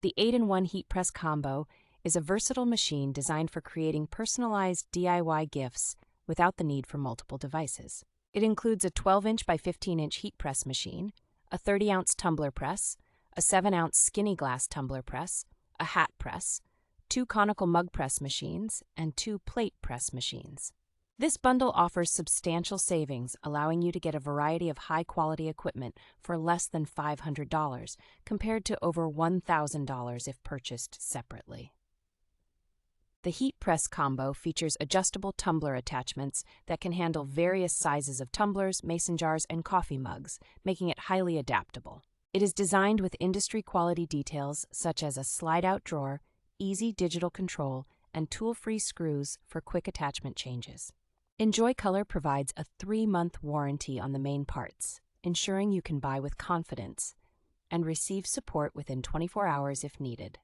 The 8-in-1 heat press combo is a versatile machine designed for creating personalized DIY gifts without the need for multiple devices. It includes a 12-inch by 15-inch heat press machine, a 30-ounce tumbler press, a 7-ounce skinny glass tumbler press, a hat press, 2 conical mug press machines, and 2 plate press machines. This bundle offers substantial savings, allowing you to get a variety of high-quality equipment for less than $500, compared to over $1,000 if purchased separately. The heat press combo features adjustable tumbler attachments that can handle various sizes of tumblers, mason jars, and coffee mugs, making it highly adaptable. It is designed with industry-quality details such as a slide-out drawer, easy digital control, and tool-free screws for quick attachment changes. EnjoyColor provides a 3-month warranty on the main parts, ensuring you can buy with confidence and receive support within 24 hours if needed.